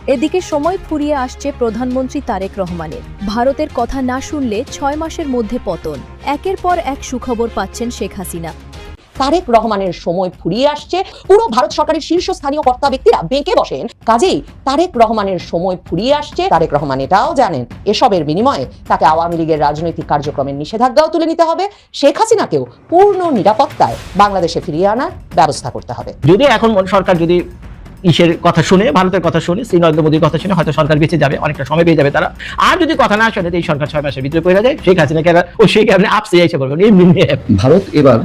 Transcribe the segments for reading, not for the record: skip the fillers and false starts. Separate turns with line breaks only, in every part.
এদিকে সময় ফুরিয়ে আসছে প্রধানমন্ত্রী তারেক রহমানের। ভারতের কথা না শুনলে 6 মাসের মধ্যে পতন। একের পর এক সুখবর পাচ্ছেন শেখ হাসিনা।
তারেক রহমানের সময় ফুরিয়ে আসছে। পুরো ভারত সরকারের শীর্ষস্থানীয় কর্তা ব্যক্তিরা বেঁকে বসেন। কাজেই তারেক রহমানের সময় ফুরিয়ে আসছে। তারেক রহমান এটাও জানেন এসবের বিনিময়ে তাকে আওয়ামী লীগের রাজনৈতিক কার্যক্রমের নিষেধাজ্ঞাও তুলে নিতে হবে। শেখ হাসিনাকেও পূর্ণ নিরাপত্তায় বাংলাদেশে ফিরিয়ে আনার ব্যবস্থা করতে হবে।
যদি এখন সরকার যদি ইসের কথা শুনে, ভারতের কথা শুনে, শ্রী নরেন্দ্র মোদীর কথা শুনে, হয়তো সরকার বেঁচে যাবে, অনেকটা সময় পেয়ে যাবে তারা। আর যদি কথা না শুনে এই সরকার 6 মাসের ভিতরে করে যায়, শেখ হাসিনাকে ও শেখ আপনি আপসে এসে বলবেন।
ভারত এবার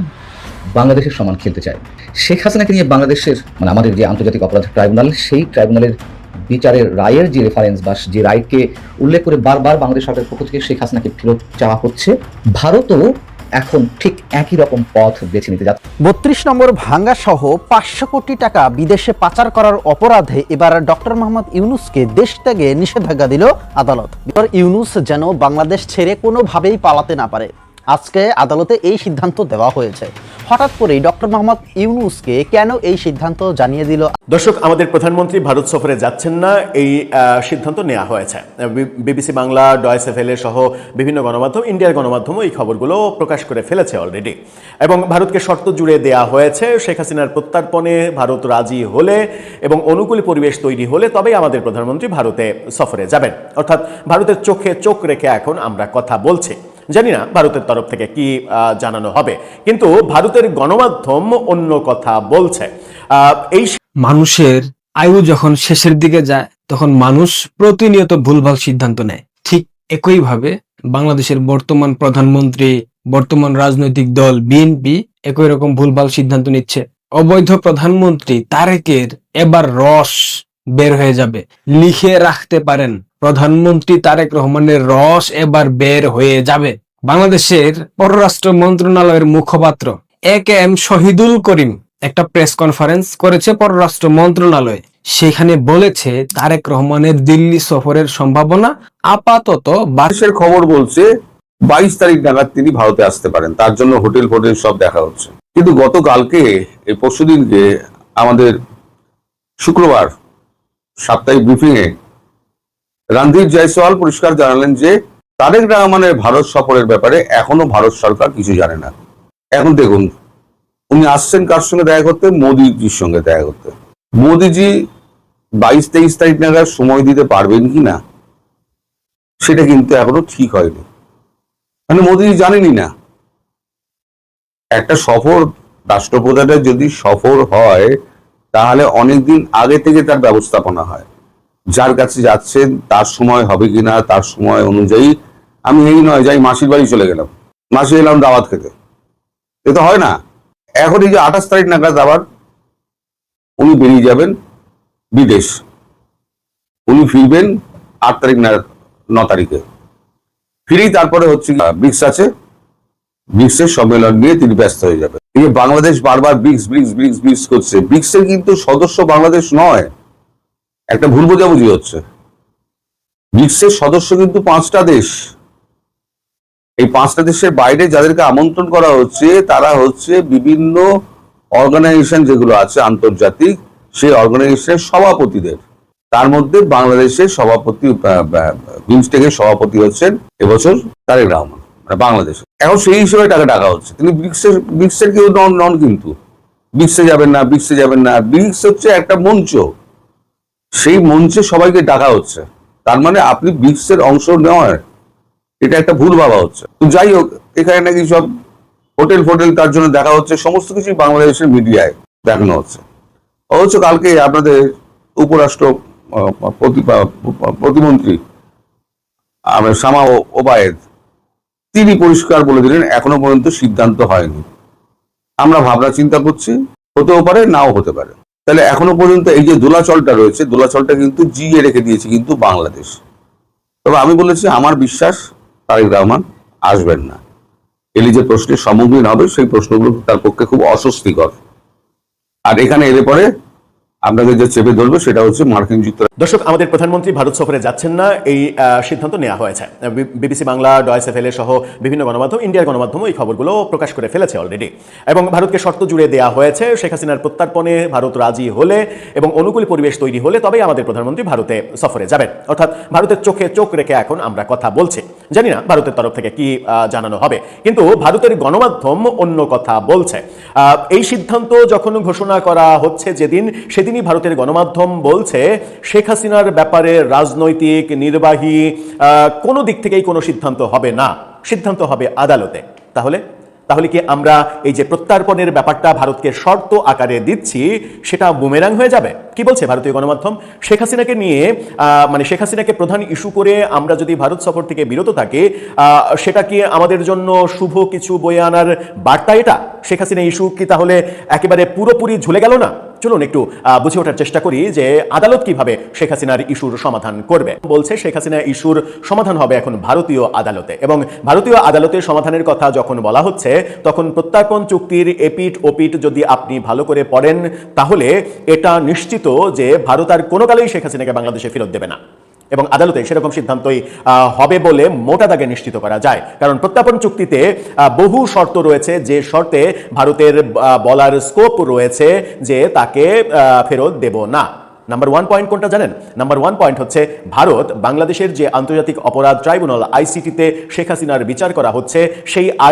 বাংলাদেশের সমান খেলতে চায়। শেখ হাসিনাকে নিয়ে বাংলাদেশের আমাদের যে আন্তর্জাতিক অপরাধ ট্রাইব্যুনাল, সেই ট্রাইব্যুনালের বিচারের রায়ের যে রেফারেন্স বা যে রায়কে উল্লেখ করে বারবার বাংলাদেশ সরকারের পক্ষ থেকে শেখ হাসিনাকে ফেরত চাওয়া হচ্ছে। ভারতও এখন ঠিক একই রকম পথ বেছে নিতে যাচ্ছে।
32 নম্বর ভাঙ্গা সহ 500 কোটি টাকা বিদেশে পাচার করার অপরাধে এবার ডক্টর মোহাম্মদ ইউনূসকে দেশ ত্যাগে নিষেধাজ্ঞা দিল আদালত। ইউনূস যেন বাংলাদেশ ছেড়ে কোনোভাবেই পালাতে না পারে। আজকে আদালতে এই সিদ্ধান্ত দেওয়া হয়েছে। হঠাৎ করেই ডক্টর মোহাম্মদ ইউনূসকে কেন এই সিদ্ধান্ত জানিয়ে দিল?
দর্শক, আমাদের প্রধানমন্ত্রী ভারত সফরে যাচ্ছেন না, এই সিদ্ধান্ত নেওয়া হয়েছে। বিবিসি বাংলা, ডয়েচে ভেলে সহ বিভিন্ন গণমাধ্যম, ইন্ডিয়ার গণমাধ্যমও এই খবরগুলো প্রকাশ করে ফেলেছে অলরেডি। এবং ভারতকে শর্ত জুড়ে দেয়া হয়েছে। শেখ হাসিনার প্রত্যর্পণে ভারত রাজি হলে এবং অনুকূল পরিবেশ তৈরি হলে তবেই আমাদের প্রধানমন্ত্রী ভারতে সফরে যাবেন। অর্থাৎ ভারতের চোখে চোখ রেখে এখন আমরা কথা বলছি। জানি না ভারতের তরফ থেকে কি জানানো হবে, কিন্তু ভারতের গণমাধ্যম অন্য কথা বলছে। এই
মানুষের আয়ু যখন শেষের দিকে যায় তখন মানুষ প্রতিনিয়ত ভুলভাল সিদ্ধান্ত নেয়। ঠিক একইভাবে বাংলাদেশের বর্তমান প্রধানমন্ত্রী, বর্তমান রাজনৈতিক দল বিএনপি একই রকম ভুলভাল সিদ্ধান্ত নিচ্ছে। অবৈধ প্রধানমন্ত্রী তারেকের এবার রস বের হয়ে যাবে। লিখে রাখতে পারেন, প্রধানমন্ত্রী তারেক রহমানের রস এবার বের হয়ে যাবে। বাংলাদেশের পররাষ্ট্র মন্ত্রণালয়ের মুখপাত্র AKM শহীদুল করিম একটা প্রেস কনফারেন্স করেছে পররাষ্ট্র মন্ত্রণালয়। সেখানে বলেছে তারেক রহমানের দিল্লি সফরের সম্ভাবনা আপাতত
বাংলাদেশের খবর বলছে 22 তারিখ নাগাদ তিনি ভারতে আসতে পারেন। তার জন্য হোটেল সব দেখা হচ্ছে। কিন্তু গতকালকে এই পরশুদিনকে আমাদের শুক্রবার সাপ্তাহিক ব্রিফিং এ রণধীর জয়সওয়াল পরিষ্কার জানালেন যে তারেক রহমানের ভারত সফরের ব্যাপারে এখনো ভারত সরকার কিছু জানে না। এখন দেখুন, উনি আসছেন কার সঙ্গে দেখা করতে? মোদিজির সঙ্গে দেখা করতে। মোদিজি 22-23 তারিখ নাগাদ সময় দিতে পারবেন কিনা সেটা কিন্তু এখনো ঠিক হয়নি। মানে মোদিজি জানেনই না। একটা সফর, রাষ্ট্রপ্রধানের যদি সফর হয় তাহলে অনেকদিন আগে থেকে তার ব্যবস্থাপনা হয়। যার কাছে যাচ্ছেন তার সময় হবে কিনা, তার সময় অনুযায়ী আমি এই নয় যাই মাসির বাড়ি চলে গেলাম, মাসি এলাম দাওয়াত খেতে, এ তো হয় না। এখন এই যে 28 তারিখ নাগাদ আবার উনি বেরিয়ে যাবেন বিদেশ, উনি ফিরবেন 8 তারিখ 9 তারিখে ফিরেই তারপরে হচ্ছে ব্রিক্স আছে, ব্রিক্সের সম্মেলন নিয়ে তিনি ব্যস্ত হয়ে যাবেন। এই যে বাংলাদেশ বারবার ব্রিক্স ব্রিক্স ব্রিক্স ব্রিক্স করছে, ব্রিক্সের কিন্তু সদস্য বাংলাদেশ নয়, একটা ভুল বোঝাবুঝি হচ্ছে। ব্রিক্সের সদস্য কিন্তু 5টা দেশ। এই 5টা দেশের বাইরে যাদেরকে আমন্ত্রণ করা হচ্ছে তারা হচ্ছে বিভিন্ন অর্গানাইজেশন যেগুলো আছে আন্তর্জাতিক, সেই অর্গানাইজেশনের সভাপতিদের। তার মধ্যে বাংলাদেশের সভাপতি, বিমস্টেকের সভাপতি হচ্ছেন এবছর তারেক রহমান, মানে বাংলাদেশ। এখন সেই হিসেবে তাকে ডাকা হচ্ছে। তিনি ব্রিক্সের কেউ নন, কিন্তু ব্রিক্সে যাবেন না, ব্রিক্সে যাবেন না। ব্রিক্স হচ্ছে একটা মঞ্চ, সেই মঞ্চে সবাইকে ডাকা হচ্ছে। তার মানে আপনি ব্রিক্সের অংশ নেওয়ার এটা একটা ভুল ভাবা হচ্ছে। তো যাই হোক, এখানে নাকি সব হোটেল তার জন্য দেখা হচ্ছে, সমস্ত কিছুই বাংলাদেশের মিডিয়ায় দেখানো হচ্ছে। অথচ কালকে আপনাদের উপরাষ্ট্র প্রতিমন্ত্রী শামা ওবায়েদ তিনি পরিষ্কার বলে দিলেন এখনো পর্যন্ত সিদ্ধান্ত হয়নি, আমরা ভাবনা চিন্তা করছি, হতেও পারে নাও হতে পারে। তাহলে এখনো পর্যন্ত এই যে দোলাচলটা রয়েছে, দোলাচলটা কিন্তু জিয়ে রেখে দিয়েছে কিন্তু বাংলাদেশ। তবে আমি বলেছি আমার বিশ্বাস তারেক রহমান আসবেন না। এলি যে প্রশ্নের সম্মুখীন হবে সেই প্রশ্নগুলো তার পক্ষে খুব অস্বস্তিকর। আর এখানে এলে পরে আপনাকে যে চেপে ধরবে সেটা হচ্ছে মার্কিন যুক্তরাষ্ট্র।
দর্শক, আমাদের প্রধানমন্ত্রী ভারত সফরে যাচ্ছেন না, এই সিদ্ধান্ত নেওয়া হয়েছে। বিবিসি বাংলা, ডয়েস এফএলএ সহ বিভিন্ন গণমাধ্যম, ইন্ডিয়ার গণমাধ্যম এই খবরগুলো প্রকাশ করে ফেলেছে অলরেডি। এবং ভারতকে শর্ত জুড়ে দেওয়া হয়েছে, শেখ হাসিনার প্রত্যর্পণে ভারত রাজি হলে এবং অনুকূল পরিবেশ তৈরি হলে তবেই আমাদের প্রধানমন্ত্রী ভারতে সফরে যাবেন। অর্থাৎ ভারতের চোখে চোখ রেখে এখন আমরা কথা বলছি। জানি না ভারতের তরফ থেকে কি জানানো হবে, কিন্তু ভারতের গণমাধ্যম অন্য কথা বলছে। এই সিদ্ধান্ত যখন ঘোষণা করা হচ্ছে সেদিনই ভারতের গণমাধ্যম বলছে শেখ হাসিনার ব্যাপারে রাজনৈতিক, নির্বাহী কোনো দিক থেকেই কোনো সিদ্ধান্ত হবে না, সিদ্ধান্ত হবে আদালতে। তাহলে কি আমরা এই যে প্রত্যর্পণের ব্যাপারটা ভারতকে শর্ত আকারে দিচ্ছি, সেটা বুমেরাং হয়ে যাবে? কি বলছে ভারতীয় গণমাধ্যম? শেখ হাসিনাকে নিয়ে শেখ হাসিনাকে প্রধান ইস্যু করে আমরা যদি ভারত সফর থেকে বিরত থাকি, সেটা কি আমাদের জন্য শুভ কিছু বয়ে আনার বার্তা? এটা শেখ হাসিনা ইস্যু কি তাহলে একেবারে পুরোপুরি ঝুলে গেল না? চলুন একটু বুঝে ওঠার চেষ্টা করি যে আদালত কিভাবে শেখ হাসিনার ইস্যুর সমাধান করবে। বলছে শেখ হাসিনা ইস্যুর সমাধান হবে এখন ভারতীয় আদালতে, এবং ভারতীয় আদালতের সমাধানের কথা যখন বলা হচ্ছে তখন প্রত্যর্পণ চুক্তির এপিট ওপিট যদি আপনি ভালো করে পড়েন, তাহলে এটা নিশ্চিত যে ভারত আর কোনো কালেই শেখ হাসিনাকে বাংলাদেশে ফেরত দেবে না। এবং আদালতে সেরকম সিদ্ধান্তই হবে বলে মোটা দাগে নিশ্চিত করা যায়, কারণ প্রত্যর্পণ চুক্তিতে বহু শর্ত রয়েছে, যে শর্তে ভারতের বলার স্কোপ রয়েছে যে তাকে ফেরত দেব না। নাম্বার 1 পয়েন্ট কোনটা জানেন? নাম্বার 1 পয়েন্ট হচ্ছে ভারত বাংলাদেশের যে আন্তর্জাতিক অপরাধ ট্রাইব্যুনাল আইসিটিতে শেখ হাসিনার বিচার করা হচ্ছে, সেই